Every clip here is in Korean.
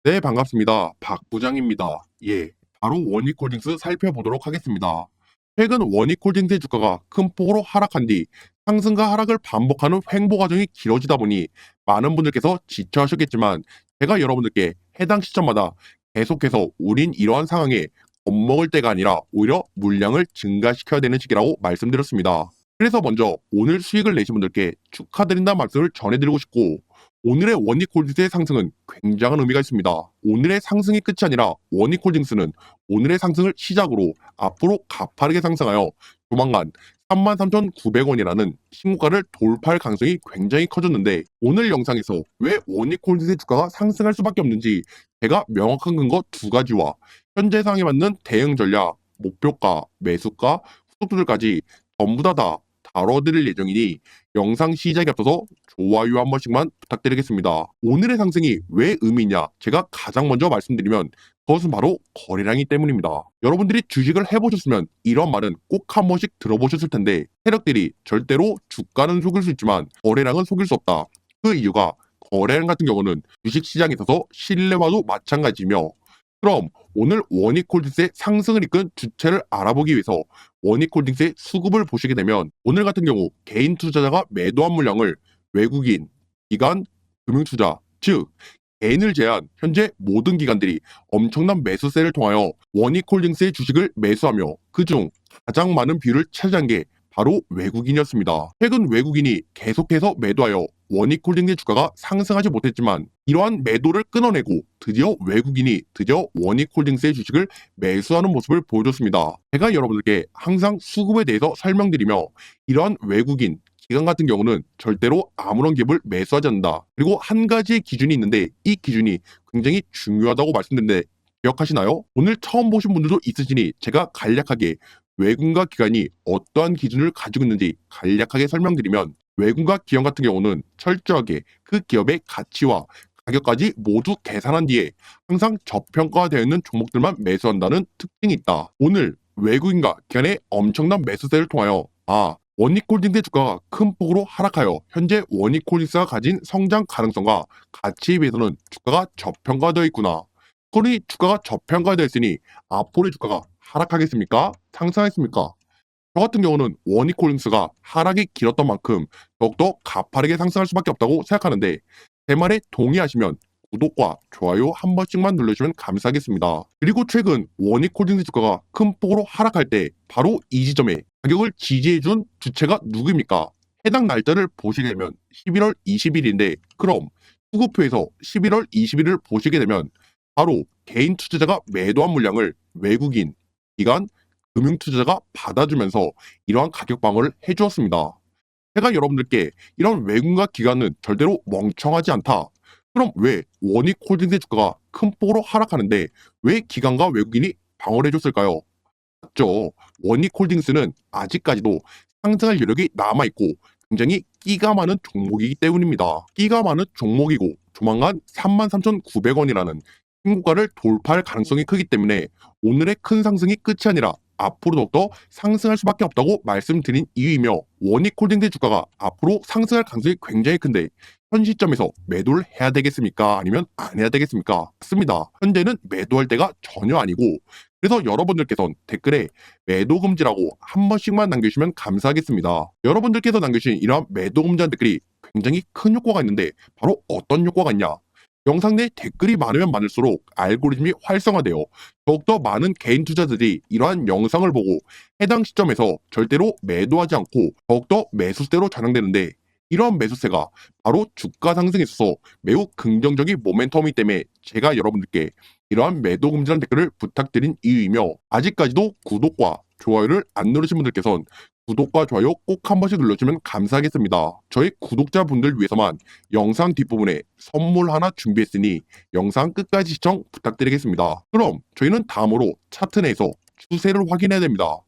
네, 반갑습니다. 박 부장입니다. 예, 바로 원익홀딩스 살펴보도록 하겠습니다. 최근 원익홀딩스의 주가가 큰 폭으로 하락한 뒤 상승과 하락을 반복하는 횡보 과정이 길어지다 보니 많은 분들께서 지쳐하셨겠지만 제가 여러분들께 해당 시점마다 계속해서 우린 이러한 상황에 겁먹을 때가 아니라 오히려 물량을 증가시켜야 되는 시기라고 말씀드렸습니다. 그래서 먼저 오늘 수익을 내신 분들께 축하드린다는 말씀을 전해드리고 싶고, 오늘의 원익홀딩스의 상승은 굉장한 의미가 있습니다. 오늘의 상승이 끝이 아니라 원익홀딩스는 오늘의 상승을 시작으로 앞으로 가파르게 상승하여 조만간 33,900원이라는 신고가를 돌파할 가능성이 굉장히 커졌는데, 오늘 영상에서 왜 원익홀딩스의 주가가 상승할 수밖에 없는지 제가 명확한 근거 두 가지와 현재 상황에 맞는 대응 전략, 목표가, 매수가, 후속들까지 전부 다 다뤄드릴 예정이니 영상 시작에 앞서서 좋아요 한 번씩만 부탁드리겠습니다. 오늘의 상승이 왜 의미 있냐? 제가 가장 먼저 말씀드리면 그것은 바로 거래량이 때문입니다. 여러분들이 주식을 해보셨으면 이런 말은 꼭 한 번씩 들어보셨을 텐데, 세력들이 절대로 주가는 속일 수 있지만 거래량은 속일 수 없다. 그 이유가 거래량 같은 경우는 주식시장에 있어서 신뢰와도 마찬가지며, 그럼 오늘 원익홀딩스의 상승을 이끈 주체를 알아보기 위해서 원익홀딩스의 수급을 보시게 되면, 오늘 같은 경우 개인 투자자가 매도한 물량을 외국인, 기관, 금융투자, 즉 개인을 제한 현재 모든 기관들이 엄청난 매수세를 통하여 원익홀딩스의 주식을 매수하며 그중 가장 많은 비율을 차지한 게 바로 외국인이었습니다. 최근 외국인이 계속해서 매도하여 원익홀딩스의 주가가 상승하지 못했지만, 이러한 매도를 끊어내고 드디어 외국인이 원익홀딩스의 주식을 매수하는 모습을 보여줬습니다. 제가 여러분들께 항상 수급에 대해서 설명드리며, 이러한 외국인, 기관 같은 경우는 절대로 아무런 기업을 매수하지 않는다. 그리고 한 가지의 기준이 있는데 이 기준이 굉장히 중요하다고 말씀드렸는데 기억하시나요? 오늘 처음 보신 분들도 있으시니 제가 간략하게 외국인과 기관이 어떠한 기준을 가지고 있는지 간략하게 설명드리면, 외국인과 기관 같은 경우는 철저하게 그 기업의 가치와 가격까지 모두 계산한 뒤에 항상 저평가되어 있는 종목들만 매수한다는 특징이 있다. 오늘 외국인과 기관의 엄청난 매수세를 통하여 원익홀딩스의 주가가 큰 폭으로 하락하여 현재 원익홀딩스가 가진 성장 가능성과 가치에 비해서는 주가가 저평가되어 있구나. 그러니 주가가 저평가되어 있으니 앞으로의 주가가 하락하겠습니까? 상승하겠습니까? 저 같은 경우는 원익홀딩스가 하락이 길었던 만큼 더욱더 가파르게 상승할 수밖에 없다고 생각하는데, 제 말에 동의하시면 구독과 좋아요 한 번씩만 눌러주시면 감사하겠습니다. 그리고 최근 원익홀딩스 주가가 큰 폭으로 하락할 때 바로 이 지점에 가격을 지지해준 주체가 누구입니까? 해당 날짜를 보시게 되면 11월 20일인데, 그럼 수급표에서 11월 20일을 보시게 되면 바로 개인 투자자가 매도한 물량을 외국인, 기관, 금융투자자가 받아주면서 이러한 가격 방어를 해주었습니다. 제가 여러분들께 이런 외국인과 기관은 절대로 멍청하지 않다. 그럼 왜 원익홀딩스의 주가가 큰 폭으로 하락하는데 왜 기관과 외국인이 방어를 해줬을까요? 맞죠. 원익홀딩스는 아직까지도 상승할 여력이 남아있고 굉장히 끼가 많은 종목이기 때문입니다. 끼가 많은 종목이고 조만간 33,900원이라는 신고가를 돌파할 가능성이 크기 때문에 오늘의 큰 상승이 끝이 아니라 앞으로 더욱더 상승할 수밖에 없다고 말씀드린 이유이며, 원익홀딩스 주가가 앞으로 상승할 가능성이 굉장히 큰데 현 시점에서 매도를 해야 되겠습니까? 아니면 안 해야 되겠습니까? 맞습니다. 현재는 매도할 때가 전혀 아니고, 그래서 여러분들께서는 댓글에 매도 금지라고 한 번씩만 남겨주시면 감사하겠습니다. 여러분들께서 남겨주신 이러한 매도 금지한 댓글이 굉장히 큰 효과가 있는데 바로 어떤 효과가 있냐? 영상 내에 댓글이 많으면 많을수록 알고리즘이 활성화되어 더욱더 많은 개인 투자자들이 이러한 영상을 보고 해당 시점에서 절대로 매도하지 않고 더욱더 매수세로 전환되는데, 이러한 매수세가 바로 주가 상승에 있어서 매우 긍정적인 모멘텀이기 때문에 제가 여러분들께 이러한 매도 금지라는 댓글을 부탁드린 이유이며, 아직까지도 구독과 좋아요를 안 누르신 분들께서는 구독과 좋아요 꼭 한 번씩 눌러주면 감사하겠습니다. 저희 구독자분들 위해서만 영상 뒷부분에 선물 하나 준비했으니 영상 끝까지 시청 부탁드리겠습니다. 그럼 저희는 다음으로 차트 내에서 추세를 확인해야 됩니다.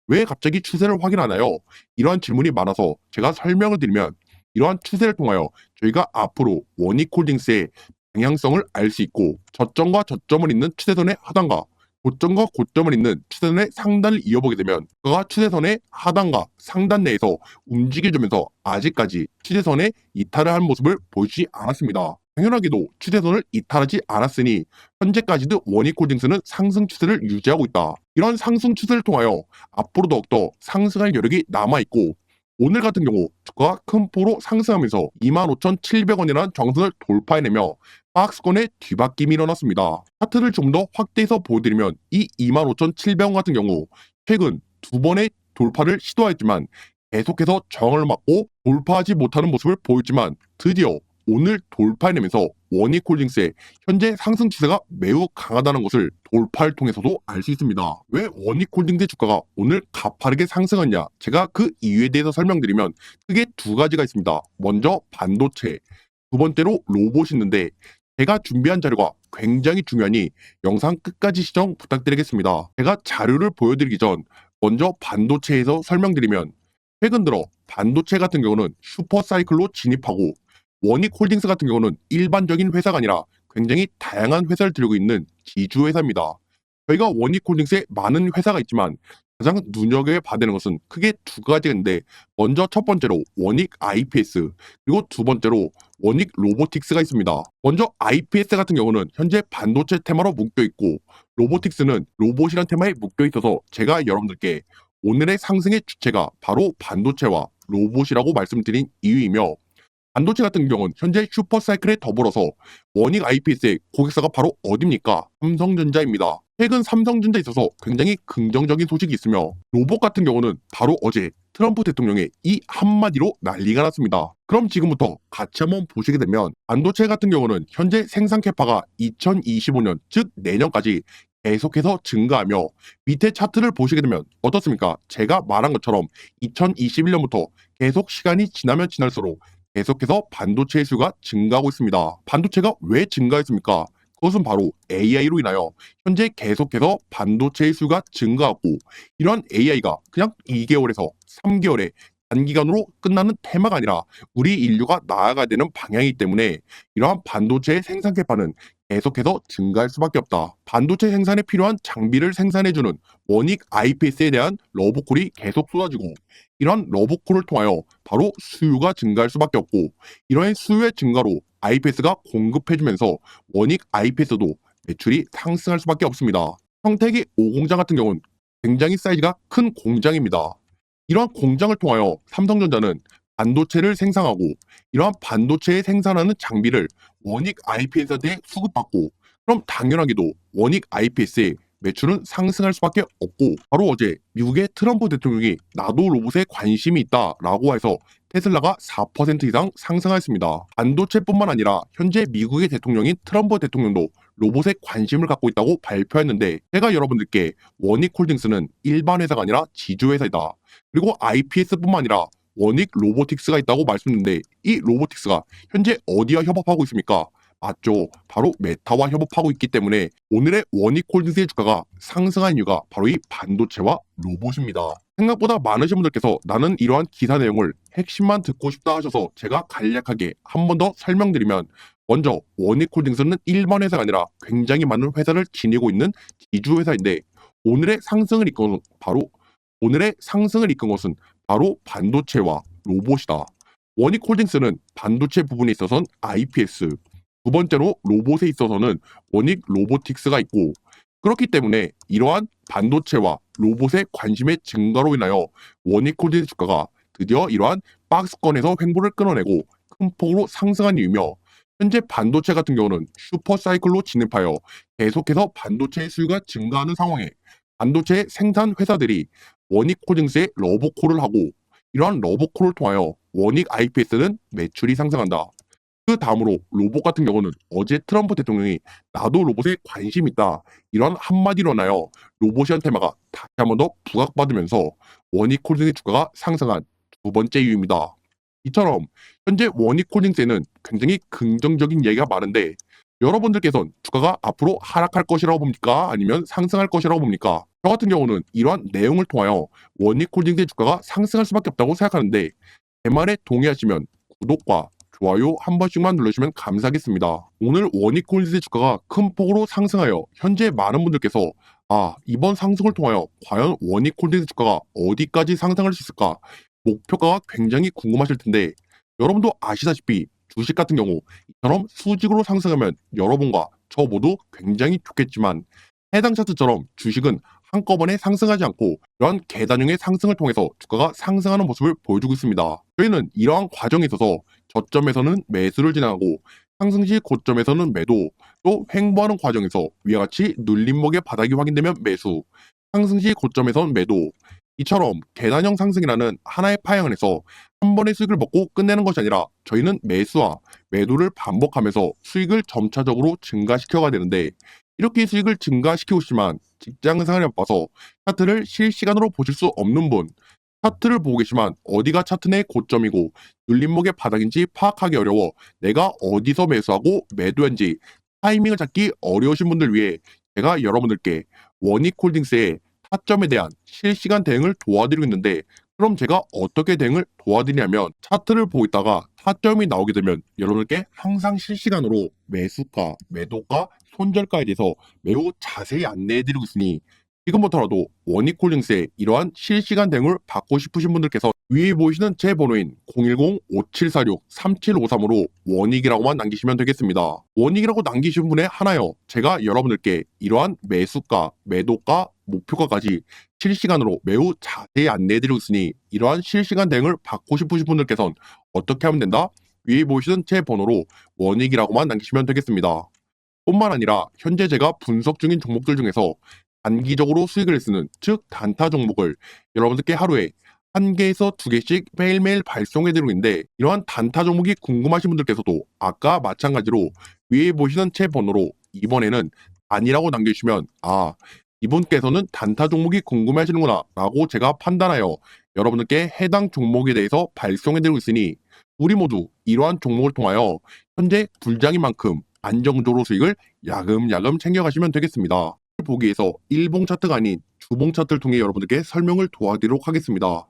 왜 갑자기 추세를 확인하나요? 이러한 질문이 많아서 제가 설명을 드리면, 이러한 추세를 통하여 저희가 앞으로 원익홀딩스의 방향성을 알 수 있고, 저점과 저점을 잇는 추세선의 하단과 고점과 고점을 잇는 추세선의 상단을 이어보게 되면 그가 추세선의 하단과 상단 내에서 움직여주면서 아직까지 추세선의 이탈을 한 모습을 보이지 않았습니다. 당연하게도 추세선을 이탈하지 않았으니 현재까지도 원익홀딩스는 상승 추세를 유지하고 있다. 이런 상승 추세를 통하여 앞으로 더욱더 상승할 여력이 남아있고, 오늘 같은 경우 주가가 큰 폭으로 상승하면서 25,700원이라는 정선을 돌파해내며 박스권의 뒤바뀜이 일어났습니다. 차트를 좀 더 확대해서 보여드리면 이 25,700원 같은 경우 최근 두 번의 돌파를 시도했지만 계속해서 저항을 맞고 돌파하지 못하는 모습을 보였지만, 드디어 오늘 돌파해내면서 원익홀딩스의 현재 상승 추세가 매우 강하다는 것을 돌파를 통해서도 알 수 있습니다. 왜 원익홀딩스 주가가 오늘 가파르게 상승했냐? 제가 그 이유에 대해서 설명드리면 크게 두 가지가 있습니다. 먼저 반도체, 두 번째로 로봇이 있는데, 제가 준비한 자료가 굉장히 중요하니 영상 끝까지 시청 부탁드리겠습니다. 제가 자료를 보여드리기 전 먼저 반도체에서 설명드리면, 최근 들어 반도체 같은 경우는 슈퍼사이클로 진입하고, 원익홀딩스 같은 경우는 일반적인 회사가 아니라 굉장히 다양한 회사를 들고 있는 지주회사입니다. 저희가 원익홀딩스에 많은 회사가 있지만 가장 눈여겨봐야 되는 것은 크게 두 가지가 있는데, 먼저 첫 번째로 원익 IPS, 그리고 두 번째로 원익 로보틱스가 있습니다. 먼저 IPS 같은 경우는 현재 반도체 테마로 묶여있고, 로보틱스는 로봇이란 테마에 묶여있어서 제가 여러분들께 오늘의 상승의 주체가 바로 반도체와 로봇이라고 말씀드린 이유이며, 반도체 같은 경우는 현재 슈퍼사이클에 더불어서 원익 IPS의 고객사가 바로 어디입니까? 삼성전자입니다. 최근 삼성전자에 있어서 굉장히 긍정적인 소식이 있으며, 로봇 같은 경우는 바로 어제 트럼프 대통령의 이 한마디로 난리가 났습니다. 그럼 지금부터 같이 한번 보시게 되면, 반도체 같은 경우는 현재 생산 캐파가 2025년, 즉 내년까지 계속해서 증가하며, 밑에 차트를 보시게 되면 어떻습니까? 제가 말한 것처럼 2021년부터 계속 시간이 지나면 지날수록 계속해서 반도체의 수가 증가하고 있습니다. 반도체가 왜 증가했습니까? 그것은 바로 AI로 인하여 현재 계속해서 반도체의 수가 증가하고, 이런 AI가 그냥 2개월에서 3개월에 단기간으로 끝나는 테마가 아니라 우리 인류가 나아가야 되는 방향이기 때문에 이러한 반도체의 생산 캐파는 계속해서 증가할 수밖에 없다. 반도체 생산에 필요한 장비를 생산해주는 원익 IPS에 대한 러브콜이 계속 쏟아지고, 이러한 러브콜을 통하여 바로 수요가 증가할 수밖에 없고, 이러한 수요의 증가로 IPS가 공급해주면서 원익 IPS도 매출이 상승할 수밖에 없습니다. 평택의 5공장 같은 경우는 굉장히 사이즈가 큰 공장입니다. 이러한 공장을 통하여 삼성전자는 반도체를 생산하고, 이러한 반도체에 생산하는 장비를 원익 IPS한테 수급받고, 그럼 당연하게도 원익 IPS의 매출은 상승할 수밖에 없고, 바로 어제 미국의 트럼프 대통령이 나도 로봇에 관심이 있다라고 해서 테슬라가 4% 이상 상승하였습니다. 반도체뿐만 아니라 현재 미국의 대통령인 트럼프 대통령도 로봇에 관심을 갖고 있다고 발표했는데, 제가 여러분들께 원익홀딩스는 일반 회사가 아니라 지주회사이다, 그리고 IPS뿐만 아니라 원익 로보틱스가 있다고 말씀드렸는데, 이 로보틱스가 현재 어디와 협업하고 있습니까? 맞죠. 바로 메타와 협업하고 있기 때문에 오늘의 원익홀딩스의 주가가 상승한 이유가 바로 이 반도체와 로봇입니다. 생각보다 많으신 분들께서 나는 이러한 기사 내용을 핵심만 듣고 싶다 하셔서 제가 간략하게 한 번 더 설명드리면, 먼저 원익홀딩스는 일반 회사가 아니라 굉장히 많은 회사를 지니고 있는 지주회사인데, 오늘의 상승을 이끈 것은 바로 반도체와 로봇이다. 원익홀딩스는 반도체 부분에 있어서는 IPS, 두 번째로 로봇에 있어서는 원익 로보틱스가 있고, 그렇기 때문에 이러한 반도체와 로봇의 관심의 증가로 인하여 원익홀딩스 주가가 드디어 이러한 박스권에서 횡보를 끊어내고 큰 폭으로 상승한 이유며, 현재 반도체 같은 경우는 슈퍼사이클로 진입하여 계속해서 반도체의 수요가 증가하는 상황에 반도체 생산 회사들이 원익홀딩스에 러브콜을 하고, 이러한 러브콜을 통하여 원익 IPS는 매출이 상승한다. 그 다음으로 로봇 같은 경우는 어제 트럼프 대통령이 나도 로봇에 관심 있다, 이런 한마디로 나요 로봇이란 테마가 다시 한 번 더 부각받으면서 원익홀딩스의 주가가 상승한 두 번째 이유입니다. 이처럼 현재 원익홀딩스에는 굉장히 긍정적인 얘기가 많은데, 여러분들께서는 주가가 앞으로 하락할 것이라고 봅니까? 아니면 상승할 것이라고 봅니까? 저 같은 경우는 이러한 내용을 통하여 원익홀딩스의 주가가 상승할 수밖에 없다고 생각하는데, 제 말에 동의하시면 구독과 좋아요 한 번씩만 눌러주시면 감사하겠습니다. 오늘 원익홀딩스의 주가가 큰 폭으로 상승하여 현재 많은 분들께서 이번 상승을 통하여 과연 원익홀딩스 주가가 어디까지 상승할 수 있을까, 목표가가 굉장히 궁금하실 텐데, 여러분도 아시다시피 주식 같은 경우 이처럼 수직으로 상승하면 여러분과 저 모두 굉장히 좋겠지만 해당 차트처럼 주식은 한꺼번에 상승하지 않고 이러한 계단형의 상승을 통해서 주가가 상승하는 모습을 보여주고 있습니다. 저희는 이러한 과정에 있어서 저점에서는 매수를 진행하고 상승 시 고점에서는 매도, 또 횡보하는 과정에서 위와 같이 눌림목의 바닥이 확인되면 매수, 상승 시 고점에선 매도, 이처럼 계단형 상승이라는 하나의 파행 안에서 한 번의 수익을 먹고 끝내는 것이 아니라 저희는 매수와 매도를 반복하면서 수익을 점차적으로 증가시켜가야 되는데, 이렇게 수익을 증가시키고 싶지만 직장 생활이 바빠서 차트를 실시간으로 보실 수 없는 분, 차트를 보고 계시지만 어디가 차트 내 고점이고 눌림목의 바닥인지 파악하기 어려워 내가 어디서 매수하고 매도한지 타이밍을 잡기 어려우신 분들 위해 제가 여러분들께 원익홀딩스의 타점에 대한 실시간 대응을 도와드리고 있는데, 그럼 제가 어떻게 대응을 도와드리냐면, 차트를 보고 있다가 타점이 나오게 되면 여러분께 항상 실시간으로 매수가, 매도가, 손절가에 대해서 매우 자세히 안내해드리고 있으니 지금부터라도 원익홀딩스의 이러한 실시간 대응을 받고 싶으신 분들께서 위에 보이시는 제 번호인 010-5746-3753으로 원익이라고만 남기시면 되겠습니다. 원익이라고 남기신 분의 하나요, 제가 여러분들께 이러한 매수가, 매도가, 목표가까지 실시간으로 매우 자세히 안내해드리고 있으니 이러한 실시간 대응을 받고 싶으신 분들께서는 어떻게 하면 된다? 위에 보이시는 제 번호로 원익이라고만 남기시면 되겠습니다. 뿐만 아니라 현재 제가 분석 중인 종목들 중에서 단기적으로 수익을 내쓰는, 즉 단타 종목을 여러분들께 하루에 1개에서 2개씩 매일매일 발송해드리고 있는데, 이러한 단타 종목이 궁금하신 분들께서도 아까 마찬가지로 위에 보시는 제 번호로 이번에는 아니라고 남겨주시면, 이분께서는 단타 종목이 궁금해하시는구나 라고 제가 판단하여 여러분들께 해당 종목에 대해서 발송해드리고 있으니 우리 모두 이러한 종목을 통하여 현재 불장인 만큼 안정적으로 수익을 야금야금 챙겨가시면 되겠습니다. 보기 위해서 일봉 차트가 아닌 주봉 차트를 통해 여러분들께 설명을 도와드리도록 하겠습니다.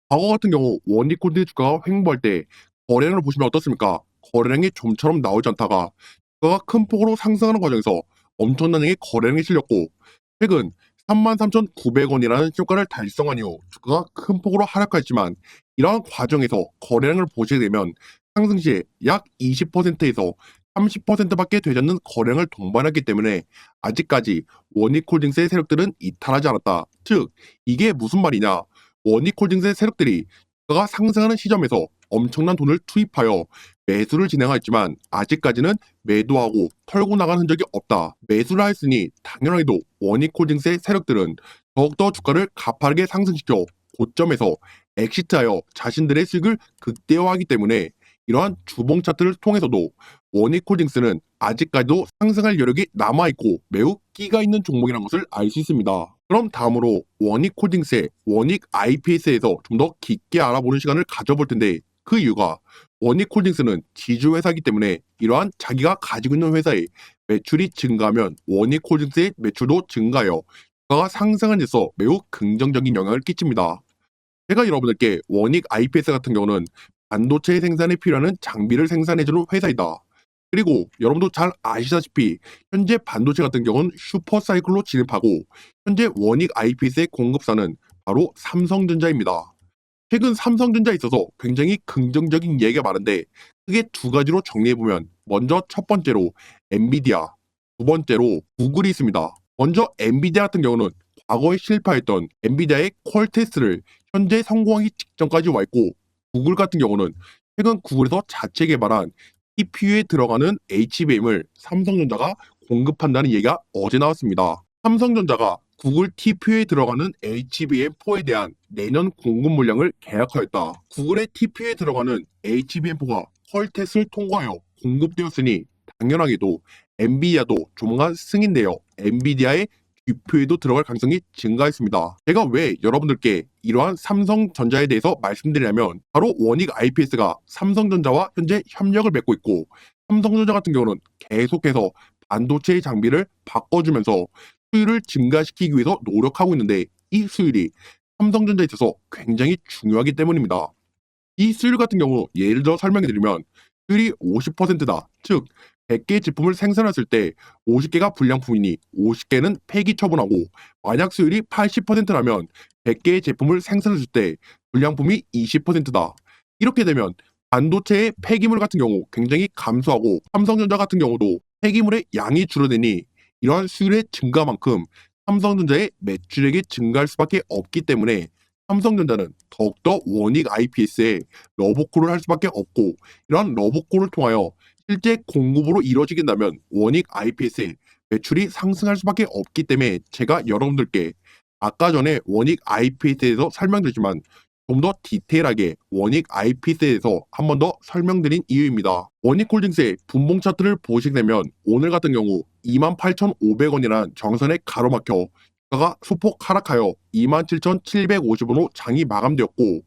과거 같은 경우 원익홀딩 주가가 횡보할 때 거래량을 보시면 어떻습니까? 거래량이 좀처럼 나오지 않다가 주가가 큰 폭으로 상승하는 과정에서 엄청난 양의 거래량이 실렸고, 최근 33,900원이라는 효과를 달성한 이후 주가가 큰 폭으로 하락했지만, 이러한 과정에서 거래량을 보시게 되면 상승 시에 약 20%에서 30%밖에 되지 않는 거래량을 동반했기 때문에 아직까지 원익홀딩스의 세력들은 이탈하지 않았다. 즉, 이게 무슨 말이냐? 원익홀딩스의 세력들이 주가가 상승하는 시점에서 엄청난 돈을 투입하여 매수를 진행하였지만 아직까지는 매도하고 털고 나간 흔적이 없다. 매수를 하였으니 당연하게도 원익홀딩스의 세력들은 더욱더 주가를 가파르게 상승시켜 고점에서 엑시트하여 자신들의 수익을 극대화하기 때문에 이러한 주봉 차트를 통해서도 원익홀딩스는 아직까지도 상승할 여력이 남아있고 매우 끼가 있는 종목이라는 것을 알 수 있습니다. 그럼 다음으로 원익홀딩스의 원익 IPS에서 좀 더 깊게 알아보는 시간을 가져볼 텐데, 그 이유가 원익홀딩스는 지주회사이기 때문에 이러한 자기가 가지고 있는 회사의 매출이 증가하면 원익홀딩스의 매출도 증가하여 주가가 상승하는 데서 매우 긍정적인 영향을 끼칩니다. 제가 여러분들께 원익 IPS 같은 경우는 반도체 생산에 필요한 장비를 생산해주는 회사이다. 그리고 여러분도 잘 아시다시피 현재 반도체 같은 경우는 슈퍼사이클로 진입하고 현재 원익 IPS의 공급사는 바로 삼성전자입니다. 최근 삼성전자에 있어서 굉장히 긍정적인 얘기가 많은데 크게 두 가지로 정리해보면, 먼저 첫 번째로 엔비디아, 두 번째로 구글이 있습니다. 먼저 엔비디아 같은 경우는 과거에 실패했던 엔비디아의 퀄 테스트를 현재 성공하기 직전까지 와 있고, 구글 같은 경우는 최근 구글에서 자체 개발한 TPU에 들어가는 HBM을 삼성전자가 공급한다는 얘기가 어제 나왔습니다. 삼성전자가 구글 TPU에 들어가는 HBM4에 대한 내년 공급 물량을 계약하였다. 구글의 TPU에 들어가는 HBM4가 퀄 테스트를 통과하여 공급되었으니 당연하게도 엔비디아도 조만간 승인되어 엔비디아의 GPU에도 들어갈 가능성이 증가했습니다. 제가 왜 여러분들께 이러한 삼성전자에 대해서 말씀드리냐면, 바로 원익 IPS가 삼성전자와 현재 협력을 맺고 있고, 삼성전자 같은 경우는 계속해서 반도체의 장비를 바꿔주면서 수율을 증가시키기 위해서 노력하고 있는데, 이 수율이 삼성전자에 있어서 굉장히 중요하기 때문입니다. 이 수율 같은 경우 예를 들어 설명해드리면, 수율이 50%다. 즉 100개 제품을 생산했을 때 50개가 불량품이니 50개는 폐기 처분하고, 만약 수율이 80%라면 100개의 제품을 생산했을 때 불량품이 20%다. 이렇게 되면 반도체의 폐기물 같은 경우 굉장히 감소하고 삼성전자 같은 경우도 폐기물의 양이 줄어드니 이러한 수율의 증가만큼 삼성전자의 매출액이 증가할 수밖에 없기 때문에 삼성전자는 더욱더 원익 IPS에 러브콜을 할 수밖에 없고 이러한 러브콜을 통하여 실제 공급으로 이루어지게 된다면 원익 IPS의 매출이 상승할 수밖에 없기 때문에 제가 여러분들께 아까 전에 원익 IPS에 대해서 설명드렸지만 좀 더 디테일하게 원익 IPS에 대해서 한 번 더 설명드린 이유입니다. 원익홀딩스의 분봉 차트를 보시게 되면 오늘 같은 경우 28,500원이라는 정선에 가로막혀 주가가 소폭 하락하여 27,750원으로 장이 마감되었고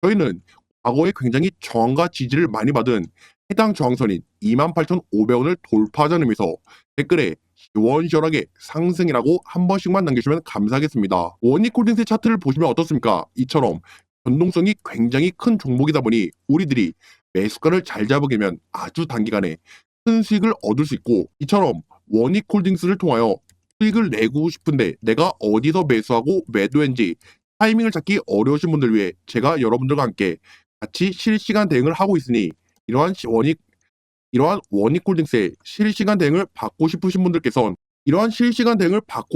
저희는 과거에 굉장히 저항과 지지를 많이 받은 해당 저항선인 28,500원을 돌파하자는 의미에서 댓글에 시원시원하게 상승이라고 한 번씩만 남겨주시면 감사하겠습니다. 원익홀딩스의 차트를 보시면 어떻습니까? 이처럼 변동성이 굉장히 큰 종목이다 보니 우리들이 매수가를 잘 잡으려면 아주 단기간에 큰 수익을 얻을 수 있고 이처럼 원익홀딩스를 통하여 수익을 내고 싶은데 내가 어디서 매수하고 매도했는지 타이밍을 찾기 어려우신 분들 위해 제가 여러분들과 함께 같이 실시간 대응을 하고 있으니 이러한 원익홀딩스의 실시간 대응을 받고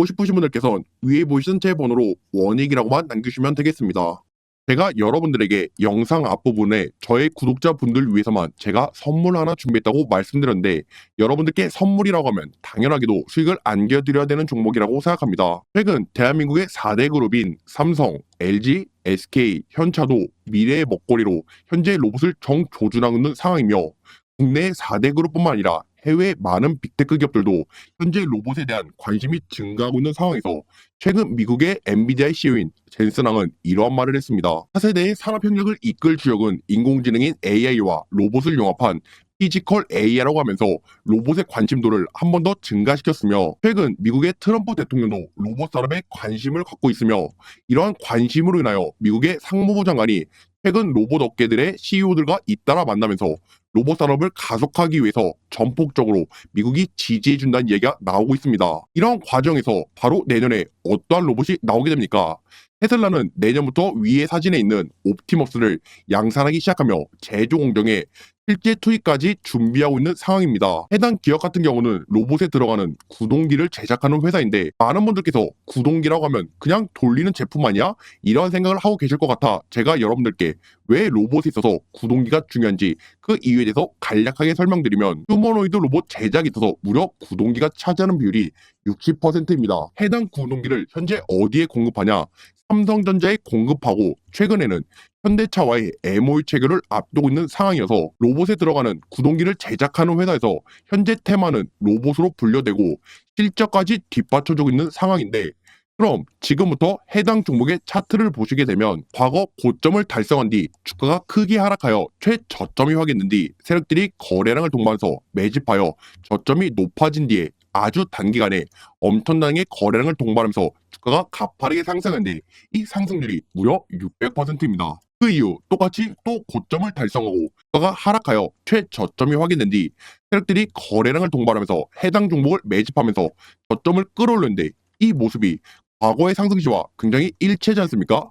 싶으신 분들께선 위에 보시는 제 번호로 원익이라고만 남겨주시면 되겠습니다. 제가 여러분들에게 영상 앞부분에 저의 구독자분들 위해서만 제가 선물 하나 준비했다고 말씀드렸는데 여러분들께 선물이라고 하면 당연하게도 수익을 안겨드려야 되는 종목이라고 생각합니다. 최근 대한민국의 4대 그룹인 삼성, LG, SK, 현차도 미래의 먹거리로 현재 로봇을 정조준하고 있는 상황이며 국내 4대 그룹뿐만 아니라 해외 많은 빅테크 기업들도 현재 로봇에 대한 관심이 증가하고 있는 상황에서 최근 미국의 엔비디아의 CEO인 젠슨왕은 이러한 말을 했습니다. 차세대의 산업혁명을 이끌 주역은 인공지능인 AI와 로봇을 융합한 피지컬 AI라고 하면서 로봇의 관심도를 한 번 더 증가시켰으며 최근 미국의 트럼프 대통령도 로봇 산업에 관심을 갖고 있으며 이러한 관심으로 인하여 미국의 상무부 장관이 최근 로봇 업계들의 CEO들과 잇따라 만나면서 로봇 산업을 가속하기 위해서 전폭적으로 미국이 지지해준다는 얘기가 나오고 있습니다. 이런 과정에서 바로 내년에 어떠한 로봇이 나오게 됩니까? 테슬라는 내년부터 위에 사진에 있는 옵티머스를 양산하기 시작하며 제조 공정에 실제 투입까지 준비하고 있는 상황입니다. 해당 기업 같은 경우는 로봇에 들어가는 구동기를 제작하는 회사인데 많은 분들께서 구동기라고 하면 그냥 돌리는 제품 아니야? 이런 생각을 하고 계실 것 같아 제가 여러분들께 왜 로봇에 있어서 구동기가 중요한지 그 이유에 대해서 간략하게 설명드리면 휴머노이드 로봇 제작에 있어서 무려 구동기가 차지하는 비율이 60%입니다. 해당 구동기를 현재 어디에 공급하냐? 삼성전자에 공급하고 최근에는 현대차와의 MOU 체결을 앞두고 있는 상황이어서 로봇에 들어가는 구동기를 제작하는 회사에서 현재 테마는 로봇으로 분류되고 실적까지 뒷받쳐주고 있는 상황인데 그럼 지금부터 해당 종목의 차트를 보시게 되면 과거 고점을 달성한 뒤 주가가 크게 하락하여 최저점이 확인된 뒤 세력들이 거래량을 동반해서 매집하여 저점이 높아진 뒤에 아주 단기간에 엄청나게 거래량을 동반하면서 주가가 가파르게 상승했는데 이 상승률이 무려 600%입니다. 그 이후 똑같이 또 고점을 달성하고 주가가 하락하여 최저점이 확인된 뒤 세력들이 거래량을 동반하면서 해당 종목을 매집하면서 저점을 끌어올렸는데 이 모습이 과거의 상승 시와 굉장히 일치하지 않습니까?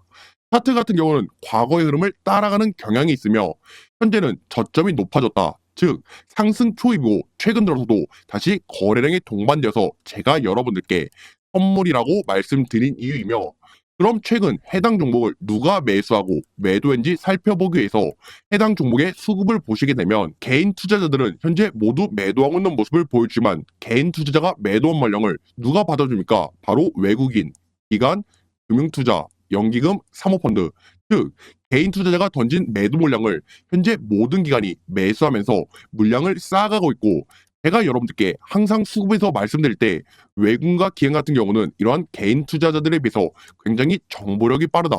차트 같은 경우는 과거의 흐름을 따라가는 경향이 있으며 현재는 저점이 높아졌다. 즉 상승 초이고 최근 들어서도 다시 거래량이 동반되어서 제가 여러분들께 선물이라고 말씀드린 이유이며 그럼 최근 해당 종목을 누가 매수하고 매도했는지 살펴보기 위해서 해당 종목의 수급을 보시게 되면 개인 투자자들은 현재 모두 매도하고 있는 모습을 보여주지만 개인 투자자가 매도한 물량을 누가 받아줍니까? 바로 외국인, 기관, 금융투자, 연기금, 사모펀드 즉 개인 투자자가 던진 매도 물량을 현재 모든 기관이 매수하면서 물량을 쌓아가고 있고 제가 여러분들께 항상 수급에서 말씀드릴 때 외국인과 기관 같은 경우는 이러한 개인 투자자들에 비해서 굉장히 정보력이 빠르다.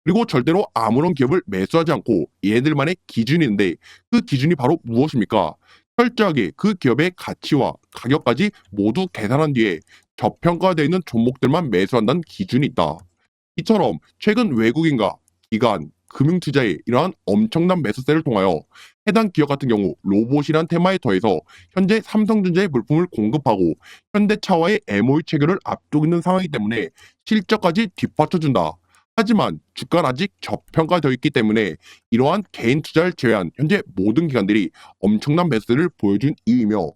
그리고 절대로 아무런 기업을 매수하지 않고 얘들만의 기준이 있는데 그 기준이 바로 무엇입니까? 철저하게 그 기업의 가치와 가격까지 모두 계산한 뒤에 저평가되어 있는 종목들만 매수한다는 기준이 있다. 이처럼 최근 외국인과 기관, 금융투자의 이러한 엄청난 매수세를 통하여 해당 기업 같은 경우 로봇이란 테마에 더해서 현재 삼성전자의 물품을 공급하고 현대차와의 MOU 체결을 앞두고 있는 상황이기 때문에 실적까지 뒷받쳐준다. 하지만 주가는 아직 저평가되어 있기 때문에 이러한 개인 투자를 제외한 현재 모든 기관들이 엄청난 매수를 보여준 이유이며,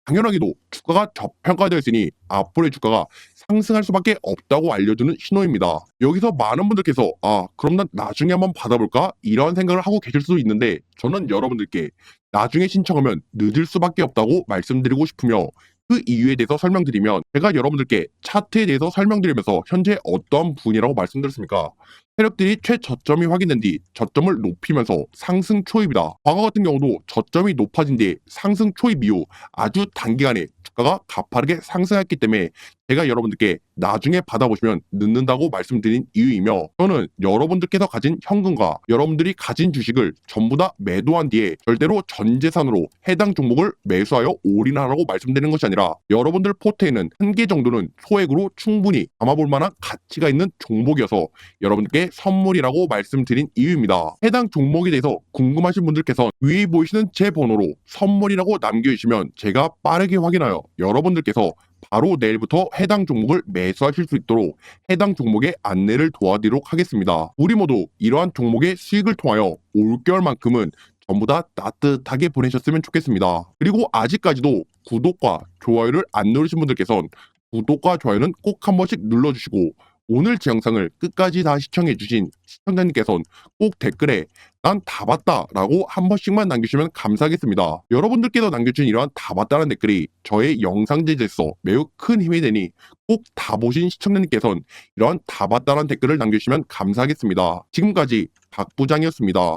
당연하게도 주가가 저평가되어 있으니 앞으로의 주가가 상승할 수밖에 없다고 알려주는 신호입니다. 여기서 많은 분들께서 그럼 난 나중에 한번 받아볼까? 이런 생각을 하고 계실 수도 있는데, 저는 여러분들께 나중에 신청하면 늦을 수밖에 없다고 말씀드리고 싶으며, 그 이유에 대해서 설명드리면, 제가 여러분들께 차트에 대해서 설명드리면서 현재 어떠한 부분이라고 말씀드렸습니까? 세력들이 최저점이 확인된 뒤 저점을 높이면서 상승 초입이다. 과거 같은 경우도 저점이 높아진 뒤 상승 초입 이후 아주 단기간에 주가가 가파르게 상승했기 때문에 제가 여러분들께 나중에 받아보시면 늦는다고 말씀드린 이유이며, 저는 여러분들께서 가진 현금과 여러분들이 가진 주식을 전부 다 매도한 뒤에 절대로 전 재산으로 해당 종목을 매수하여 올인하라고 말씀드리는 것이 아니라, 여러분들 포트에는 한 개 정도는 소액으로 충분히 담아볼 만한 가치가 있는 종목이어서 여러분들께 선물이라고 말씀드린 이유입니다. 해당 종목에 대해서 궁금하신 분들께서 위에 보이시는 제 번호로 선물이라고 남겨주시면 제가 빠르게 확인하여 여러분들께서 바로 내일부터 해당 종목을 매수하실 수 있도록 해당 종목의 안내를 도와드리도록 하겠습니다. 우리 모두 이러한 종목의 수익을 통하여 올겨울만큼은 전부 다 따뜻하게 보내셨으면 좋겠습니다. 그리고 아직까지도 구독과 좋아요를 안 누르신 분들께서는 구독과 좋아요는 꼭 한 번씩 눌러주시고, 오늘 제 영상을 끝까지 다 시청해주신 시청자님께서는 꼭 댓글에 난 다 봤다 라고 한 번씩만 남겨주시면 감사하겠습니다. 여러분들께서 남겨준 이러한 다 봤다는 댓글이 저의 영상 제작에서 매우 큰 힘이 되니 꼭 다 보신 시청자님께서는 이러한 다 봤다는 댓글을 남겨주시면 감사하겠습니다. 지금까지 박 부장이었습니다.